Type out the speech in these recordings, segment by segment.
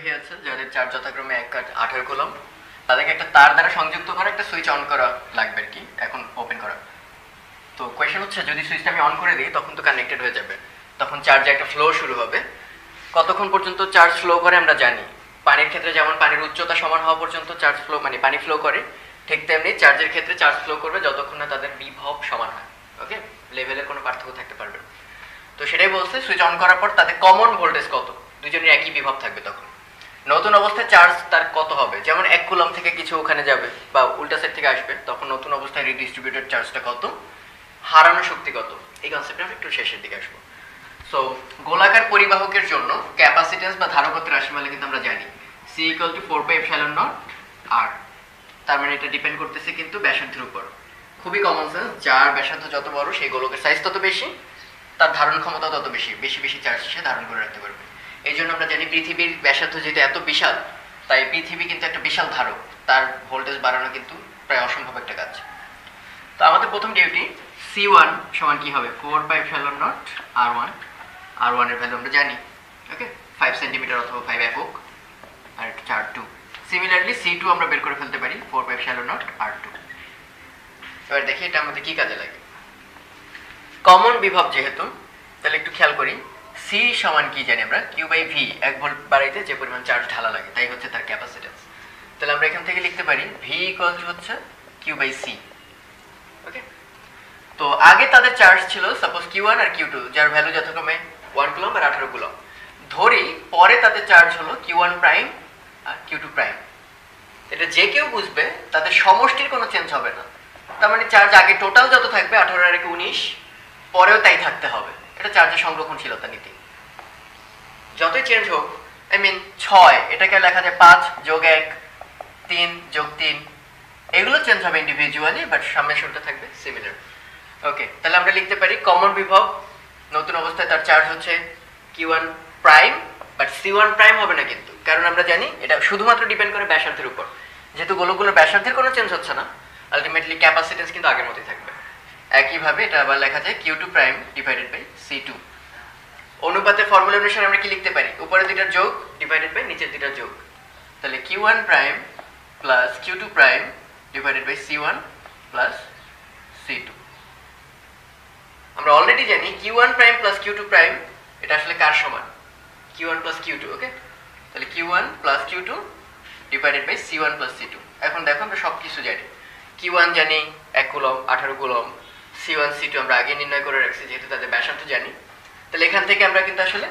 শিক্ষার্থী আছে যাদের চার্জ যথাক্রমে 1 আর 18 কুলম্ব, তাদেরকে একটা তার দ্বারা সংযুক্ত করে একটা সুইচ অন করা লাগবে আর কি, এখন ওপেন করা। তো কোয়েশ্চেন হচ্ছে যদি সুইচটা আমি অন করে দিই তখন তো কানেক্টেড হয়ে যাবে, তখন চার্জে একটা ফ্লো শুরু হবে। কতক্ষণ পর্যন্ত চার্জ ফ্লো করে আমরা জানি, পানির ক্ষেত্রে যেমন পানির উচ্চতা সমান হওয়া পর্যন্ত চার্জ ফ্লো মানে পানি ফ্লো করে, ঠিক তেমনি চার্জের ক্ষেত্রে চার্জ ফ্লো করবে যতক্ষণ না তাদের বিভব সমান হয়। ওকে, লেভেলের কোনো পার্থক্য থাকতে পারবে। তো সেটাই বলছে সুইচ অন করার পর তাদের কমন ভোল্টেজ কত, দুজনের একই বিভব থাকবে। তখন নতুন অবস্থায় চার্জ তার কত হবে, যেমন 1 কুলম্ব থেকে কিছু ওখানে যাবে বা উল্টা সাইড থেকে আসবে, তখন নতুন অবস্থায় রিডিস্ট্রিবিউটেড চার্জটা কত, হারানো শক্তি কত, এই কনসেপ্টে আমি একটু শেষের দিকে আসবো। সো গোলাকার পরিবাহকের জন্য ক্যাপাসিট্যান্স বা ধারকত্বের রাশিমালা কিন্তু আমরা জানি C = 4πε0 r, তার মানে এটা ডিপেন্ড করতেছে কিন্তু ব্যাসার্ধের উপর। খুবই কমন সেন্স, যার ব্যাসার্ধ যত বড় সেই গোলকের সাইজ তত বেশি, তার ধারণ ক্ষমতা তত বেশি, বেশি বেশি চার্জ সে ধারণ করে রাখতে পারবে। এই জন্য আমরা জানি পৃথিবীর ব্যাসার্ধ যেহেতু এত বিশাল, তাই পৃথিবী কিন্তু একটা বিশাল ধারক, তার ভোল্টেজ বাড়ানো কিন্তু প্রায় অসম্ভব একটা কাজ। তো আমাদের প্রথম ডিউটি C1 সমান কি হবে, 4πε0 r1, r1 এর ভ্যালু আমরা জানি, ওকে 5 সেন্টিমিটার অথবা 5 একক, আর একটা চার্জ 2। সিমিলারলি C2 আমরা বের করে ফেলতে পারি 4πε0 r2। এবার দেখি এটা আমাদের কি কাজে লাগে। কমন বিভব যেহেতু, তাহলে একটু খেয়াল করি C সমান কি জানি আমরা, Q/V, 1 ভোল্ট বাড়াইতে যে পরিমাণ চার্জ ঢালা লাগে তাই হচ্ছে তার ক্যাপাসিট্যান্স। তাহলে আমরা এখান থেকে লিখতে পারি V = হচ্ছে Q/C। ওকে, তো আগে তাদের চার্জ ছিল সাপোজ Q1 আর Q2, যার ভ্যালু যথাক্রমে 1 কুলম্ব আর 18 কুলম্ব। ধরি পরে তাদের চার্জ হলো Q1 প্রাইম আর Q2 প্রাইম। এটা যে কেউ বুঝবে তাদের সমষ্টির কোনো চেঞ্জ হবে না, তার মানে চার্জ আগে টোটাল যত থাকবে 18 আর 19, পরেও তাই থাকতে হবে। এটা চার্জের সংরক্ষণশীলতা নীতি। যতই চেঞ্জ হোক, আই মিন 6 এটাকে লেখা যায় 5 + 1, 3 + 3, এগুলো চেঞ্জ হবে ইন্ডিভিজুয়ালি, বাট সামেশনটা থাকবে সিমিলার। ওকে, তাহলে আমরা লিখতে পারি কমন বিভব নতুন অবস্থায় তার চার্জ হচ্ছে Q1 prime, but C1 prime হবে না কিন্তু, কারণ আমরা জানি এটা শুধুমাত্র ডিপেন্ড করে ব্যাসার্ধের উপর। যেহেতু গোলকগুলোর ব্যাসার্ধের কোনো চেঞ্জ হচ্ছে না, আলটিমেটলি ক্যাপাসিট্যান্স কিন্তু আগের মতোই থাকবে। একইভাবে এটা আবার লেখা যায় Q2 prime divided by C2। অনুপাতের ফর্মুলা অনুসারে আমরা কি লিখতে পারি, উপরে দুইটার যোগ ডিভাইডেড বাই নিচের দুইটার যোগ। তাহলে Q1 prime plus Q2 prime divided by C1 plus C2। আমরা অলরেডি জানি Q1 prime plus Q2 prime এটা আসলে কার সমান, Q1 প্লাস Q2। ওকে, তাহলে Q1 plus Q2 divided by C1 plus C2। এখন দেখো আমরা সব কিছু জানি, Q1 জানি 1 কুলম্ব 18 কুলম্ব, C1 C2 আমরা আগে নির্ণয় করে রাখছি যেহেতু তাদের ব্যাসার্ধ জানি। তাহলে এখান থেকে আমরা কিন্তু আসলে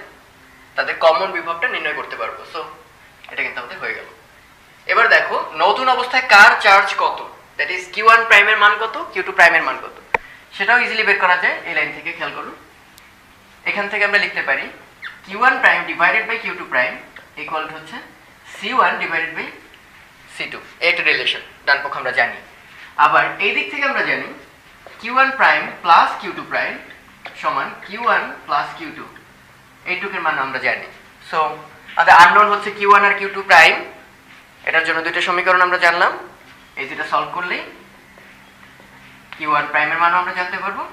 তাদের কমন বিভবটা নির্ণয় করতে পারবো। সো এটা কিন্তু আমাদের হয়ে গেল। এবার দেখো নতুন অবস্থায় কার চার্জ কত, দ্যাট ইজ Q1 প্রাইমের মান কত, Q2 প্রাইমের মান কত, সেটাও ইজিলি বের করা যায় এই লাইন থেকে। খেয়াল করুন, এখান থেকে আমরা লিখতে পারি Q1 prime divided by Q2 prime equal to হচ্ছে C1 ডিভাইডেড বাই C2। এটা রিলেশন ডান পক্ষ আমরা জানি। আবার এই দিক থেকে আমরা জানি Q1 prime plus Q2 prime সমান Q1 প্লাস Q2, এইটুকের মান আমরা জানি। সো আমাদের আননোন হচ্ছে Q1 আর Q2 প্রাইম, এটার জন্য দুইটা সমীকরণ আমরা জানলাম। এই দুটো সলভ করলেই Q1 প্রাইমের মানও আমরা জানতে পারবো,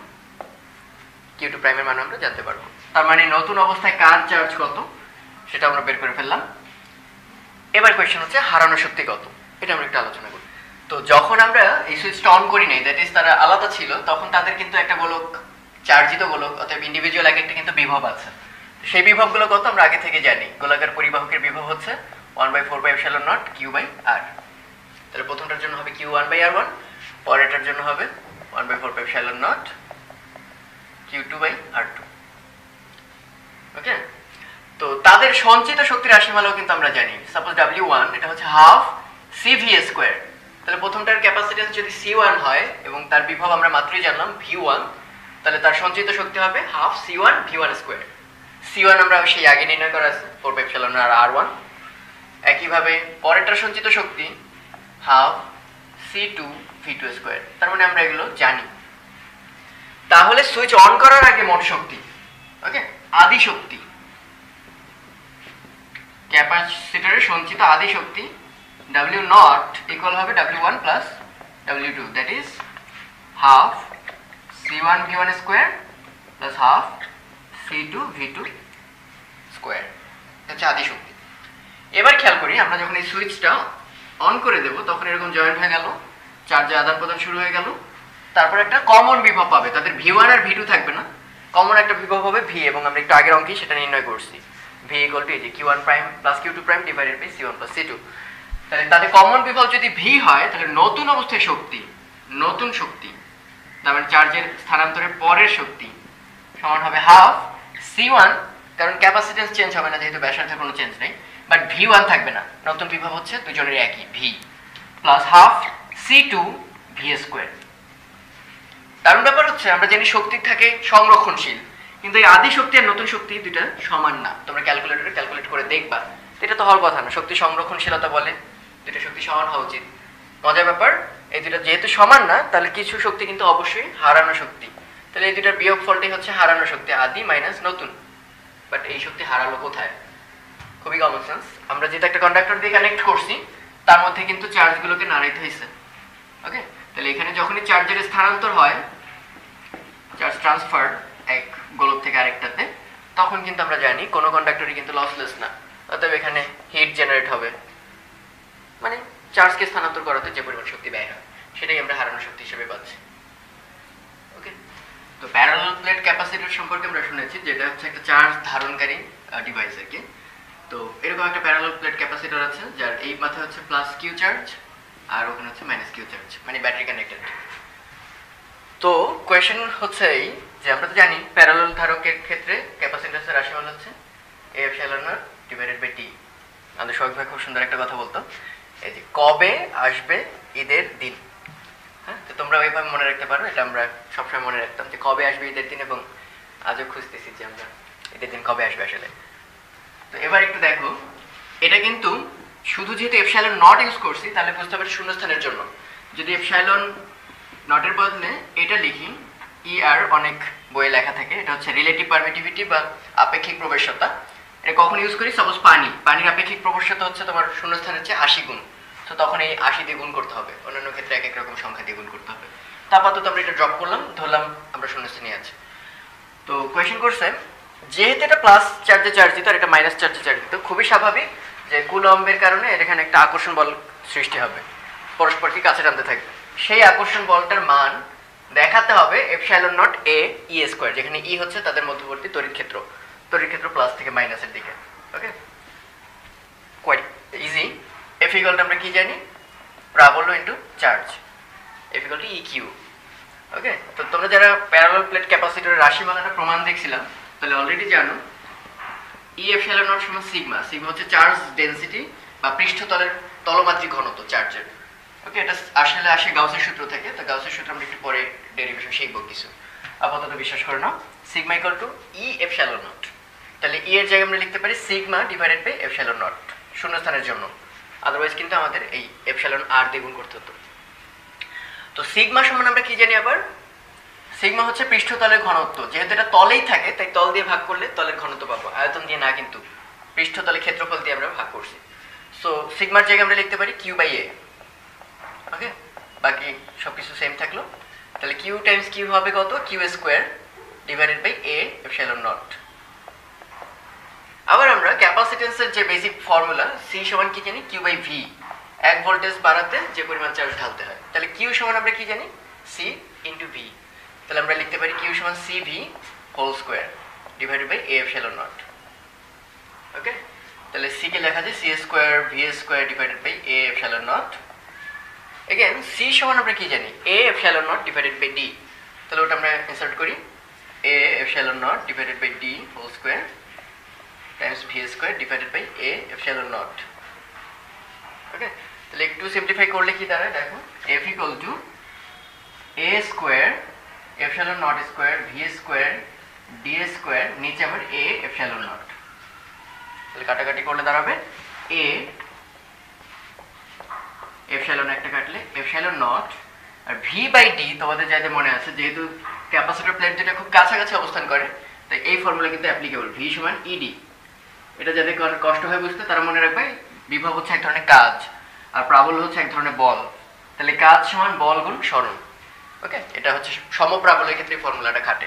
Q2 প্রাইমের মানও আমরা জানতে পারবো। তার মানে নতুন অবস্থায় কার চার্জ কত সেটা আমরা বের করে ফেললাম। এবার কোয়েশ্চেন হচ্ছে হারানো শক্তি কত, এটা আমরা একটু আলোচনা করি। তো যখন আমরা এই সুইচটা অন করি নাই, দ্যাট ইজ তারা আলাদা ছিল, তখন তাদের কিন্তু একটা গোলক চার্জিত গোলক, অর্থাৎ ইন্ডিভিজুয়াল এক একটা কিন্তু বিভব আছে। সেই বিভবগুলো কত আমরা আগে থেকে জানি, গোলাকার পরিবাহকের বিভব হচ্ছে 1/4πε0 Q/R। তাহলে প্রথমটার জন্য হবে Q1/R1, পরেরটার জন্য হবে 1/4πε0 Q2/R2। ওকে, তো তাদের সঞ্চিত শক্তির রাশিমালাও কিন্তু আমরা জানি। সাপোজ W1 এটা হচ্ছে হাফ CV²। তাহলে প্রথমটার ক্যাপাসিট্যান্স যদি C1 হয় এবং তার বিভব আমরা মাত্রই জানলাম V1, তাহলে তার সঞ্চিত শক্তি হবে হাফ C1 V1²। C1 আমরা সেই আগে নির্ণয় করা আছে 4πε0 R1। একইভাবে পরেরটার সঞ্চিত শক্তি হাফ C2 V2²। তার মানে আমরা এগুলো জানি। তাহলে সুইচ অন করার আগে মোট শক্তি, ওকে, আদি শক্তি, ক্যাপাসিটরের সঞ্চিত আদি শক্তি W0 ইকুয়াল হবে W1 plus W2, that is half C1 V1² plus half C2 V2²। এটা হচ্ছে আদি শক্তি। এবার খেয়াল করি আমরা যখন এই সুইচটা অন করে দেব তখন এরকম জয়েন্ট হয়ে গেল, চার্জে আদান প্রদান শুরু হয়ে গেল। তারপর একটা কমন বিভব পাবে, তাদের V1 আর V2 থাকবে না, কমন একটা বিভব হবে V, এবং আমরা একটু আগের অঙ্কে সেটা নির্ণয় করছি। V ইকুয়াল টু এই যে Q1 prime plus Q2 prime divided by C1 plus C2। তাহলে তাদের কমন বিভব যদি V হয় তাহলে নতুন অবস্থায় শক্তি, নতুন শক্তি তার মানে চার্জের স্থানান্তরের পরের শক্তি সমান হবে হাফ C1, কারণ ক্যাপাসিট্যান্স চেঞ্জ হবে না যেহেতু ব্যাসার্ধের কোনো চেঞ্জ নেই, বাট V1 থাকবে না, নতুন বিভব হচ্ছে দুজনের একই V, plus half C2 V square. দারুণ ব্যাপার হচ্ছে আমরা জানি শক্তি থাকে সংরক্ষণশীল, কিন্তু এই আদি শক্তি আর নতুন শক্তি দুইটা সমান না। তোমরা ক্যালকুলেটরে ক্যালকুলেট করে দেখবা, এটা তো হওয়ার কথা না। শক্তি সংরক্ষণশীলতা বলে দুইটা শক্তি সমান হওয়া উচিত। মজার ব্যাপার, এই দুইটা যেহেতু সমান না তাহলে কিছু শক্তি কিন্তু অবশ্যই হারানো শক্তি, তাহলে এই দুইটার বিয়োগ ফলটাই হচ্ছে হারানো শক্তি, আদি মাইনাস নতুন। বাট এই শক্তি হারালো কোথায়? খুবই কমন সেন্স, আমরা যেটা একটা কন্ডাক্টর দিয়ে কানেক্ট করছি তার মধ্যে কিন্তু চার্জগুলোকে নাড়াইতে হয়েছে। ওকে, তাহলে এখানে যখনই চার্জের স্থানান্তর হয়, চার্জ ট্রান্সফার এক গোলক থেকে আরেকটাতে, তখন কিন্তু আমরা জানি কোনো কন্ডাক্টরই কিন্তু লসলেস না, অতএব এখানে হিট জেনারেট হবে, মানে চার্জকে স্থানান্তর করাতে যে পরিমাণ শক্তি ব্যয় হয় সেটাই আমরা হারানো শক্তি হিসেবে পাচ্ছি। ওকে, তো প্যারালাল প্লেট ক্যাপাসিটর সম্পর্কে আমরা শুনেছি, যেটা হচ্ছে একটা চার্জ ধারণকারী ডিভাইস আর কি। তো এরকম একটা প্যারালাল প্লেট ক্যাপাসিটর আছে যার এই মাথায় হচ্ছে প্লাস কিউ চার্জ আর ওখানে হচ্ছে মাইনাস কিউ চার্জ, মানে ব্যাটারি কানেক্টেড। তো কোয়েশ্চেন হচ্ছে এই যে আমরা তো জানি প্যারালাল ধারকের ক্ষেত্রে ক্যাপাসিট্যান্সের রাশিমাল হচ্ছে A epsilon naught divided by T. আমাদের শৌক ভাই খুব সুন্দর একটা কথা বলতো, এই যে কবে আসবে ঈদের দিন। হ্যাঁ, তো তোমরা ওইভাবে মনে রাখতে পারো, এটা আমরা সবসময় মনে রাখতাম যে কবে আসবে ঈদের দিন, এবং আজও খুঁজতেছি যে আমরা ঈদের দিন কবে আসবে আসলে। তো এবার একটু দেখো, এটা কিন্তু শুধু যেহেতু এপসাইলন নট ইউজ করছি তাহলে বুঝতে হবে শূন্যস্থানের জন্য। যদি এপসাইলন নটের বদলে এটা লিখি, ER অনেক বইয়ে লেখা থাকে, এটা হচ্ছে রিলেটিভ পারমিটিভিটি বা আপেক্ষিক প্রবেশ্যতা। এটা কখন ইউজ করি? সাপোজ পানির আপেক্ষিক প্রবেশ্যতা হচ্ছে তোমার শূন্যস্থানের চেয়ে 80 গুণ, তো তখন এই 80 দিয়ে গুণ করতে হবে, অন্যান্য ক্ষেত্রে এক এক রকম সংখ্যা দিয়ে গুণ করতে হবে। তো আপাতত আমরা এটা ড্রপ করলাম, ধরলাম আমরা শূন্যস্থানে আছি। তো কোয়েশ্চেন করছে যেহেতু এটা প্লাস চার্জে চার্জিত আর এটা মাইনাস চার্জে চার্জিত, খুবই স্বাভাবিক যে কুলম্বের কারণে এখানে একটা আকর্ষণ বল সৃষ্টি হবে, পরস্পরকে কাছে টানতে থাকবে। সেই আকর্ষণ বলটার মান দেখাতে হবে epsilon not a E square, যেখানে ই হচ্ছে তাদের মধ্যবর্তী তড়িৎ ক্ষেত্র প্লাস থেকে মাইনাসের দিকে। Okay, quite easy. F equal to আমরা কি জানি? প্রাবল্য into charge, F equal to E Q. Okay, তো তোমরা যারা প্যারালাল প্লেট ক্যাপাসিটরের রাশিমালাটা প্রমাণ দেখছিলাম তাহলে অলরেডি জানো ই এপসাইলন নট সমান সিগমা। সিগমা হচ্ছে চার্জ ডেনসিটি বা পৃষ্ঠতলের তলমাত্রিক ঘনত্ব চার্জের। ওকে, এটা আসলে আসে গাউসের সূত্র থেকে, তো গাউসের সূত্র আমরা একটু পরে ডেরিভেশন শিখবো কিছু, আপাতত বিশ্বাস করে নাও। Sigma equal to E epsilon naught, তাহলে ই এর জায়গায় আমরা লিখতে পারি sigma divided by epsilon naught শূন্যস্থানের জন্য, আদারওয়াইজ কিন্তু আমাদের এই এপসাইলন আর দিয়ে গুণ করতে হতো। তো সিগমা সমান আমরা কি জানি আবার? সিগমা হচ্ছে পৃষ্ঠতলের ঘনত্ব, যেহেতু এটা তলেই থাকে তাই তল দিয়ে ভাগ করলে তলের ঘনত্ব পাবো, আয়তন দিয়ে না, কিন্তু পৃষ্ঠতলের ক্ষেত্রফল দিয়ে আমরা ভাগ করছি। সো সিগমার জায়গায় আমরা লিখতে পারি কিউ বাই এ। ওকে, বাকি সবকিছু সেম থাকলো, তাহলে কিউ টাইমস কিউ হবে কত? Q square divided by A epsilon naught. আবার আমরা ক্যাপাসিটেন্সের যে বেসিক ফর্মুলা সি সমান কি জানি? কিউ বাই ভি, এক ভোল্টেজ বাড়াতে যে পরিমাণ চার্জ ঢালতে হয়, তাহলে কিউ সমান আমরা কি জানি? সি ইন্টু ভি, তাহলে আমরা লিখতে পারি কিউ সমান C V whole square divided by A epsilon naught. Okay, তাহলে সি কে লেখা যায় C square V square divided by A epsilon naught. Again C সমান আমরা কি জানি? A epsilon naught divided by D, তাহলে ওটা আমরা ইনসার্ট করি, A epsilon naught divided by D whole square times V square divided by A epsilon naught. Okay, তাহলে একটু সিম্পলিফাই করলে কি দাঁড়ায় দেখো, F equal two A square epsilon not square V square D square, নিচে আবার এ epsilon naught, তাহলে কাটাকাটি করলে দাঁড়াবে এ এপসাইলন একটা কাটলে এপসাইলন নট আর ভি বাই ডি। তোমাদের যাদের মনে আছে যেহেতু ক্যাপাসিটর প্লেট যেটা খুব কাছাকাছি অবস্থান করে তাই এই ফর্মুলা কিন্তু অ্যাপ্লিকেবল, ভি সমান ইডি। এটা যাদের কষ্ট হয় বুঝতে তারা মনে রাখবে বিভব হচ্ছে এক ধরনের কাজ আর প্রাবল্য হচ্ছে এক ধরনের বল, তাহলে কাজ সমান বল গুণ সরণ। ওকে, এটা হচ্ছে সমপ্রাবল্যের ক্ষেত্রে ফর্মুলাটা খাটে।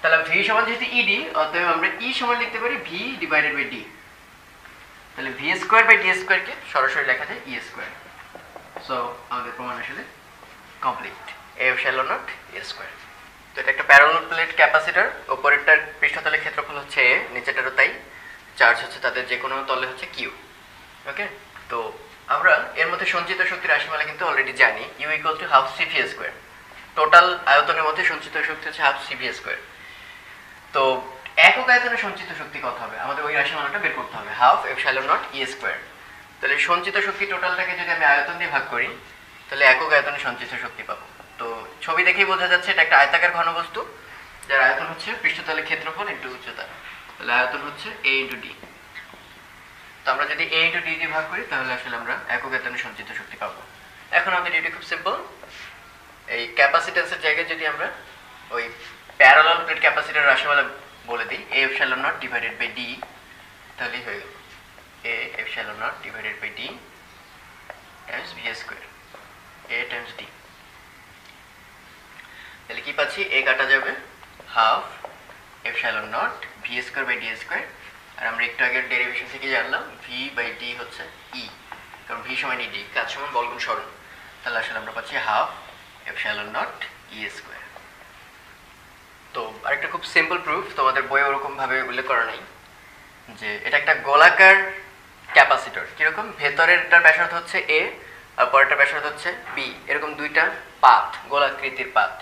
তাহলে ভি সমান যেহেতু ইডি, অতএব আমরা ই সমান লিখতে পারি ভি ডিভাইডেড বাই ডি। তাহলে ভি স্কোয়ার বাই ডি স্কোয়ারকে সরাসরি লেখা যায় ই স্কোয়ার। সো আমাদের প্রমাণ আসলে complete, A epsilon not a square. তো এটা একটা প্যারালাল প্লেট ক্যাপাসিটর, উপরেরটার পৃষ্ঠতলের ক্ষেত্রফল হচ্ছে এ, নিচেটারও তাই, চার্জ হচ্ছে তাদের যে কোনো তলে হচ্ছে কিউ। ওকে, তো আমরা এর মধ্যে সঞ্চিত শক্তির রাশিমালা কিন্তু অলরেডি জানি, U equal to half CV square. Total আয়তনের মধ্যে সঞ্চিত শক্তি হচ্ছে হাফ সিভি স্কোয়ার। তো একক আয়তনে সঞ্চিত শক্তি কত হবে, আমাদের ওই রাশিমালাটা বের করতে হবে, half epsilon not E square. তাহলে সঞ্চিত শক্তি টোটালটাকে যদি আমি আয়তন দিয়ে ভাগ করি তাহলে একক আয়তনে সঞ্চিত শক্তি পাবো। তো ছবি দেখেই বোঝা যাচ্ছে এটা একটা আয়তাকার ঘনবস্তু যার আয়তন হচ্ছে পৃষ্ঠতলের ক্ষেত্রফল ইন্টু উচ্চতা। তাহলে আয়তন হচ্ছে এ ইন্টু ডি। তো আমরা যদি এ ইন্টু ডি দিয়ে ভাগ করি তাহলে আসলে আমরা একক আয়তনে সঞ্চিত শক্তি পাবো। এখন আমাদের ডিউটি খুব সিম্পল, এই ক্যাপাসিট্যান্সের জায়গায় যদি আমরা ওই প্যারালাল প্লেট ক্যাপাসিটর রাশিমালা বলে দিই A epsilon naught divided by D, তাহলেই হয়ে গেল A epsilon naught divided by D times V square A times D. তাহলে কি পাচ্ছি, এ কাটা যাবে, half epsilon naught V square by D square, আর আমরা একটু আগের ডেরিভেশন থেকে জানলাম ভি বাই ডি হচ্ছে ই, কারণ ভি সমান ই ডি, কাজ সমান বলগুণ সরণ। তাহলে আসলে আমরা পাচ্ছি half epsilon not E square. তো আরেকটা খুব সিম্পল প্রুফ, তোমাদের বইয়ে ওরকম ভাবে উল্লেখ করা নাই, যে এটা একটা গোলাকার ক্যাপাসিটর। কিরকম, ভেতরেরটার ব্যাসার্ধ হচ্ছে এ আর পরেরটার ব্যাসার্ধ হচ্ছে বি, এরকম দুইটা পাত, গোলাকৃতির পাত।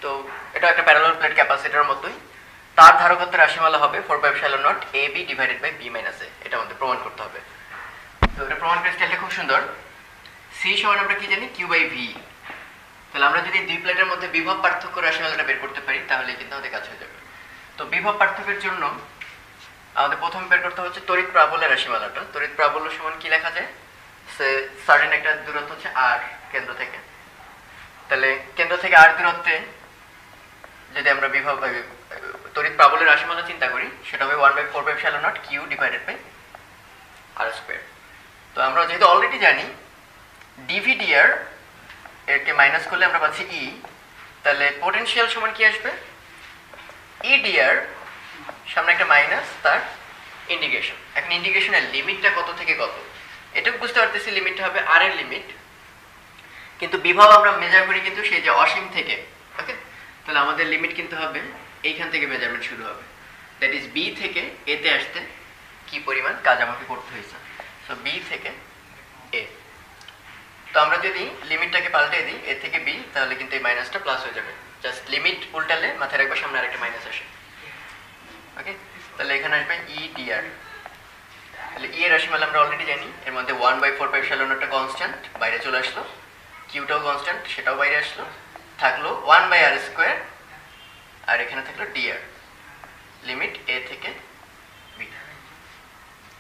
তো এটা একটা প্যারালাল প্লেট ক্যাপাসিটরের মতোই, তার ধারকত্বের রাশিমালা হবে 4πε naught A B divided by B minus A. এটা আমাদের প্রমাণ করতে হবে। তো এটা প্রমাণ করার স্টাইলটা খুব সুন্দর। সি সমান আমরা কি জানি, কিউ বাই ভি। তাহলে আমরা যদি দুই প্লেটের মধ্যে বিভব পার্থক্য রাশিমালাটা বের করতে পারি তাহলে কিন্তু আমাদের কাজ হয়ে যাবে। তো বিভব পার্থক্যের জন্য আমাদের প্রথমে বের করতে হচ্ছে তড়িৎ প্রাবল্যের রাশিমালাটা। তড়িৎ প্রাবল্য সমান কি লেখা যায়, সে সার্টেন একটা দূরত্ব হচ্ছে আর কেন্দ্র থেকে। তাহলে কেন্দ্র থেকে আর দূরত্বে যদি আমরা বিভব তড়িৎ প্রাবল্যের রাশিমালা চিন্তা করি সেটা হবে 1/4πε naught Q divided by R square. তো আমরা যেহেতু অলরেডি জানি ডিভি ডিআর এরকে মাইনাস করলে আমরা পাচ্ছি ই, তাহলে পোটেনশিয়াল সমান কি আসবে, ই ডিআর সামনে একটা মাইনাস, তার ইন্টিগ্রেশন। এখন ইন্টিগ্রেশনের লিমিটটা কত থেকে কত এটুকু বুঝতে পারতেছি, লিমিটটা হবে আর এর লিমিট, কিন্তু বিভব আমরা মেজার করি কিন্তু সেই যে অসীম থেকে। ওকে, তাহলে আমাদের লিমিট কিন্তু হবে এইখান থেকে মেজারমেন্ট শুরু হবে, দ্যাট ইজ বি থেকে এতে আসতে কি পরিমাণ কাজ আমাকে করতে হয়েছে। সো বি থেকে এ। তো আমরা যদি লিমিটটাকে পাল্টে দিই এ থেকে বি তাহলে কিন্তু এই মাইনাসটা প্লাস হয়ে যাবে, জাস্ট লিমিট উল্টালে মাথায় রাখবে সামনে আরেকটা মাইনাস আসে। ওকে, তাহলে এখানে আসবে ই ডিআর। তাহলে ই এর রাশিমালা আমরা অলরেডি জানি, এর মধ্যে 1/4πε একটা কনস্ট্যান্ট বাইরে চলে আসলো, কিউটাও কনস্ট্যান্ট সেটাও বাইরে আসলো, থাকলো 1/r স্কোয়ার, আর এখানে থাকলো ডিআর, লিমিট এ থেকে বি।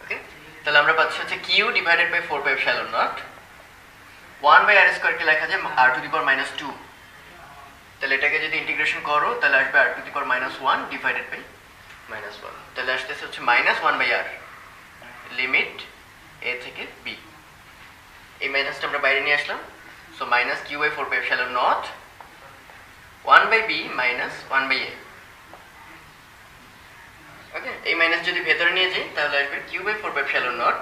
ওকে, তাহলে আমরা পাচ্ছি হচ্ছে Q divided by 4πε not 1/r স্কোয়ারকে লেখা যায় r টু দি পাওয়ার -2। তাহলে এটাকে যদি ইন্টিগ্রেশন করো তাহলে আসবে r to the power -1 divided by -1, তাহলে আসতেছে হচ্ছে -1/r, লিমিট এ থেকে বি। এই মাইনাসটা আমরা বাইরে নিয়ে আসলাম, so minus Q by 4πε naught 1/b minus 1/a। Okay, এই মাইনাস যদি ভেতরে নিয়ে যাই তাহলে আসবে Q by 4πε naught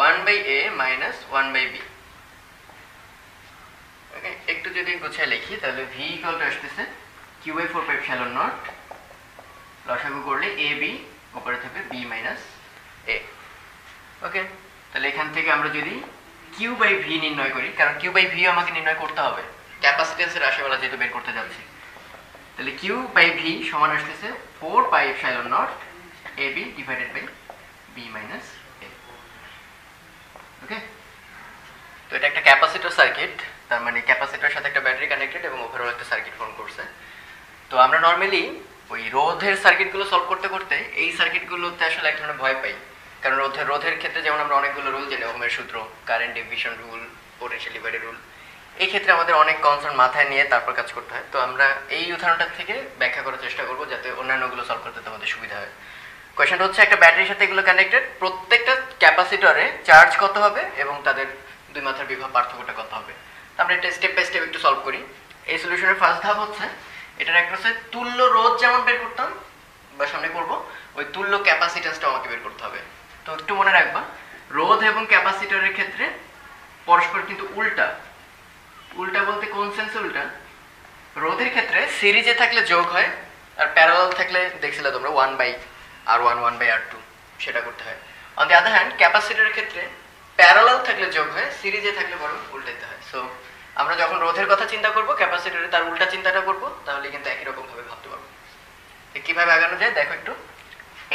1/a minus 1/b। Okay, একটু যদি গুছিয়ে লিখি তাহলে v ইকুয়াল টু আসতেছে কিউ বাই 4πε নট, লসাগু করলে এ বি, উপরে থাকবে বি মাইনাস এ। ওকে, তাহলে এখান থেকে আমরা যদি কিউ বাই ভি নির্ণয় করি, কারণ কিউ বাই ভি আমাকে নির্ণয় করতে হবে ক্যাপাসিট্যান্সের রাশিমালা যেহেতু বের করতে যাচ্ছি, তাহলে কিউ বাই ভি সমান আসতেছে 4πε naught A B divided by B minus A. Okay, তো এটা একটা ক্যাপাসিটর সার্কিট, তার মানে ক্যাপাসিটরের সাথে একটা ব্যাটারি কানেক্টেড এবং ওভারঅল একটা সার্কিট ফর্ম করছে। তো আমরা নর্মালি ওই রোধের সার্কিটগুলো সলভ করতে করতে এই সার্কিটগুলোতে আসলে এক ধরনের ভয় পাই, কারণ রোধের ক্ষেত্রে যেমন আমরা অনেকগুলো রুল জানি, ওহমের সূত্র, current division rule, potential divider rule, এই ক্ষেত্রে আমাদের অনেক কনসার্ন মাথায় নিয়ে তারপর কাজ করতে হয়। তো আমরা এই উদাহরণটা থেকে ব্যাখ্যা করার চেষ্টা করব যাতে অন্যান্যগুলো সলভ করতে তোমাদের সুবিধা হয়। কোয়েশ্চেনটা হচ্ছে একটা ব্যাটারির সাথে এগুলো কানেক্টেড, প্রত্যেকটা ক্যাপাসিটরে চার্জ কত হবে এবং তাদের দুই মাথার বিভব পার্থক্যটা কত হবে। তো আমরা এটা স্টেপ বাই স্টেপ একটু সলভ করি। এই সলিউশনের ফার্স্ট ধাপ হচ্ছে এটার অ্যাক্রসে তুল্য রোধ যেমন বের করতাম বা সামনে করব, ওই তুল্য ক্যাপাসিট্যান্সটা আমাকে বের করতে হবে। তো একটু মনে রাখবা, রোধ এবং ক্যাপাসিটরের ক্ষেত্রে পরস্পর কিন্তু উল্টা। উল্টা বলতে কোন সেন্সে উল্টা? রোধের ক্ষেত্রে সিরিজে থাকলে যোগ হয়, আর প্যারালাল থাকলে দেখছিলে তোমরা 1/R1 1/R2 সেটা করতে হয়। অন দি আদার হ্যান্ড ক্যাপাসিটরের ক্ষেত্রে প্যারালাল থাকলে যোগ হয়, সিরিজে থাকলে বরং উল্টাইতে হয়। সো আমরা যখন রোধের কথা চিন্তা করব, ক্যাপাসিটরে তার উল্টা চিন্তাটা করব, তাহলে কিন্তু একই রকম ভাবে ভাবতে পারবো। কিভাবে আগানো যায় দেখো একটু।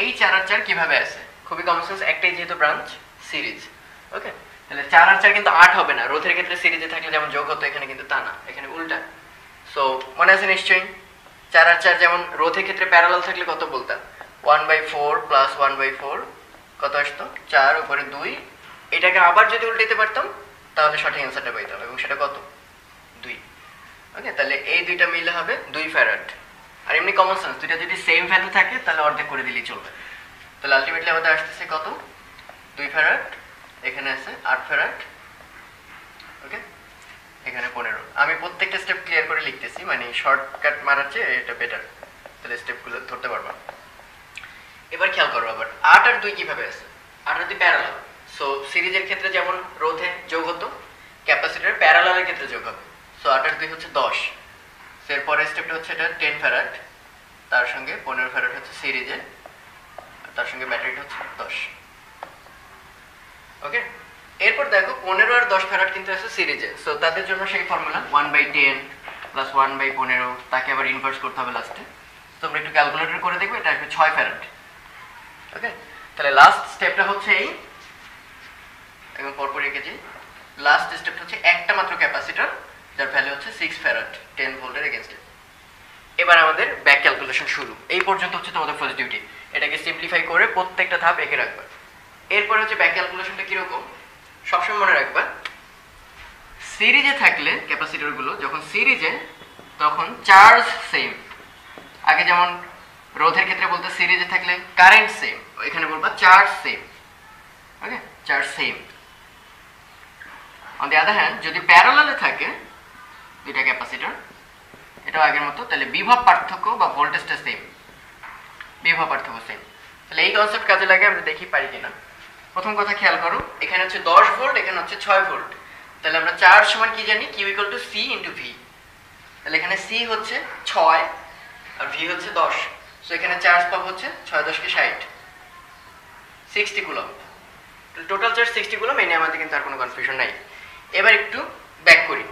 এই 4 আর 4 কিভাবে আছে? খুবই কমন সেন্স, একটাই যেহেতু ব্রাঞ্চ, সিরিজ। ওকে, তাহলে 4 আর 4 কিন্তু 8 হবে না। রোধের ক্ষেত্রে সিরিজে থাকলে যেমন যোগ হতো, এখানে কিন্তু তা না, এখানে উল্টা। সো মনে আছে নিশ্চয়ই, 4 আর 4 যেমন রোধের ক্ষেত্রে প্যারালাল থাকলে কত বলতাম? 1/4 প্লাস 1/4 কত আসতো? 4 উপরে 2। এটাকে আবার যদি উল্টাইতে পারতাম তাহলে সঠিক অ্যান্সারটা পাইতাম, এবং সেটা কত? 2। ওকে, তাহলে এই দুইটা মিলে হবে 2 ফ্যারাড। আর এমনি কমন সেন্স, দুইটা যদি সেম ভ্যালু থাকে তাহলে অর্ধেক করে দিলেই চলবে। তাহলে আলটিমেটলি আমাদের আসতেছে কত? 2 ফ্যারাড, এখানে আছে 8 ফ্যারাড। ওকে, এখানে 15। আমি প্রত্যেকটা স্টেপ ক্লিয়ার করে লিখতেছি, মানে শর্টকাট মারার চেয়ে এটা বেটার, তাহলে স্টেপগুলো ধরতে পারবা। এবার খেয়াল করো আবার 8 আর 2 কিভাবে আছে? 8 আর 2 প্যারালাল। সো সিরিজের ক্ষেত্রে যেমন রোধে যোগ হতো, ক্যাপাসিটরের প্যারালালের ক্ষেত্রে যোগ হবে। সো 8 আর 2 হচ্ছে 10। এরপরের স্টেপটা হচ্ছে এটা 10 ফ্যারাড, তার সঙ্গে 15 ফ্যারাড হচ্ছে সিরিজে, তার সঙ্গে ব্যাটারিটা হচ্ছে 10। ওকে, এরপর দেখো 15 আর 10 ফ্যারাড কিন্তু আছে সিরিজে। সো তাদের জন্য সেই ফর্মুলা 1/10 প্লাস 1/15, তাকে আবার ইনভার্স করতে হবে লাস্টে। তোমরা একটু ক্যালকুলেটর করে দেখবে, এটা আসবে 6 ফ্যারাড। ওকে, তাহলে লাস্ট স্টেপটা হচ্ছে এই, এবং পরপর রেখেছি। লাস্ট স্টেপটা হচ্ছে একটা মাত্র ক্যাপাসিটর, যার ভ্যালু হচ্ছে 6 ফ্যারাড 10 ভোল্টের এগেইনস্টে। এবার আমাদের ব্যাক ক্যালকুলেশন শুরু। এই পর্যন্ত হচ্ছে তোমাদের ফার্স্ট ডিউটি, এটাকে সিম্পলিফাই করে প্রত্যেকটা ধাপ এঁকে রাখবা। এরপর হচ্ছে ব্যাক ক্যালকুলেশনটা কিরকম সবসময় মনে রাখবা, সিরিজে থাকলে ক্যাপাসিটরগুলো যখন সিরিজে, তখন চার্জ সেম। আগে যেমন রোধের ক্ষেত্রে বলতে সিরিজে থাকলে কারেন্ট সেম, এখানে বলবা charge same. Okay, charge same. On the other hand যদি প্যারালালে থাকে দুইটা ক্যাপাসিটর, এটাও আগের মতো, তাহলে বিভব পার্থক্য বা ভোল্টেজটা সেম, বিভব পার্থক্য সেম। তাহলে এই কনসেপ্ট কাজে লাগে, আমরা দেখি পারি কিনা। প্রথম কথা খেয়াল করো, এখানে হচ্ছে 10 ভোল্ট, এখানে হচ্ছে 6 ভোল্ট। তাহলে আমরা চার্জ সমান কি জানি? Q equal to C into V. তাহলে এখানে সি হচ্ছে 6 আর ভি হচ্ছে 10। সো এখানে চার্জ পাবো হচ্ছে 6 10 কে 60, 60 কুলম্ব। টোটাল চার্জ 60 কুলম্ব, এই নিয়ে আমাদের কিন্তু আর কোনো কনফিউশন নাই। এবার একটু ব্যাক করি,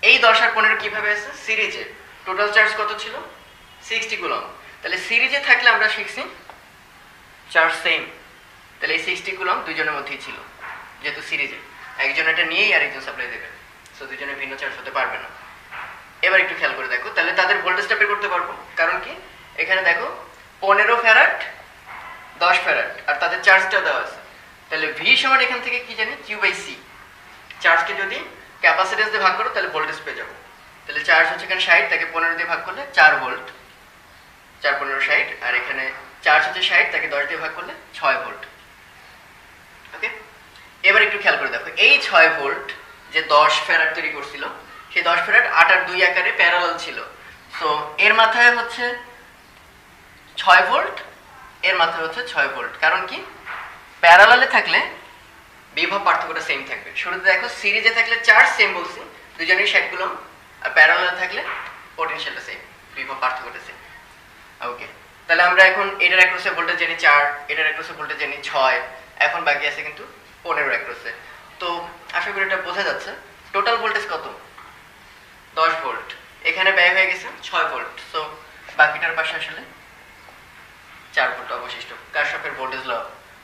এই 10 আর 15 কিভাবে আছে? সিরিজে। টোটাল চার্জ কত ছিল? 60 কুলম্ব। তাহলে সিরিজে থাকলে আমরা শিখছি চার্জ সেম, তাহলে এই 60 কুলম্ব দুইজনের মধ্যেই ছিল, যেহেতু সিরিজে একজন এটা নিয়েই আর একজন সাপ্লাই দেবে, সো দুইজনের ভিন্ন চার্জ হতে পারবে না। এবার একটু খেয়াল করে দেখো, তাহলে তাদের ভোল্টেজটা বের করতে পারবো। কারণ কি, এখানে দেখো 15 ফ্যারাড 10 ফ্যারাড, আর তাদের চার্জটা দেওয়া আছে। তাহলে ভি সমান এখান থেকে কি জানি? Q by C. চার্জকে যদি ক্যাপাসিট্যান্স দিয়ে ভাগ করো তাহলে ভোল্টেজ পেয়ে যাবো। তাহলে চার্জ হচ্ছে এখানে 60, তাকে 15 দিয়ে ভাগ করলে 4 ভোল্ট, 4 15 60। আর এখানে চার্জ হচ্ছে 60, তাকে 10 দিয়ে ভাগ করলে 6 ভোল্ট। ওকে, এবার একটু খেয়াল করে দেখো, এই 6 ভোল্ট যে 10 ফ্যারাড তৈরি করছিল, সেই 10 ফ্যারাড 8 আর 2 আকারে প্যারালাল ছিল। সো এর মাথায় হচ্ছে 6 ভোল্ট, এর মাথায় হচ্ছে 6 ভোল্ট। কারণ কি, প্যারালালে থাকলে বিভব পার্থক্যটা সেম থাকবে। শুরুতে দেখো সিরিজে থাকলে চার্জ সেম বলছি, দুজনেই 60 কুলম্ব, আর প্যারালালে থাকলে পোটেনশিয়ালটা সেম, বিভব পার্থক্যটা সেম। ওকে, তাহলে আমরা এখন এটার অ্যাক্রসে ভোল্টেজ জানি 4, এটার অ্যাক্রসে ভোল্টেজ জানি 6, এখন বাকি আছে কিন্তু 15 অ্যাক্রসে। তো আশা করি এটা বোঝা যাচ্ছে। টোটাল ভোল্টেজ কত? 10 ভোল্ট, এখানে ব্যয় হয়ে গেছে 6 ভোল্ট। সো বাকিটার পাশে আসলে 4 ভোল্ট অবশিষ্ট। কারশফের ভোল্টেজ ল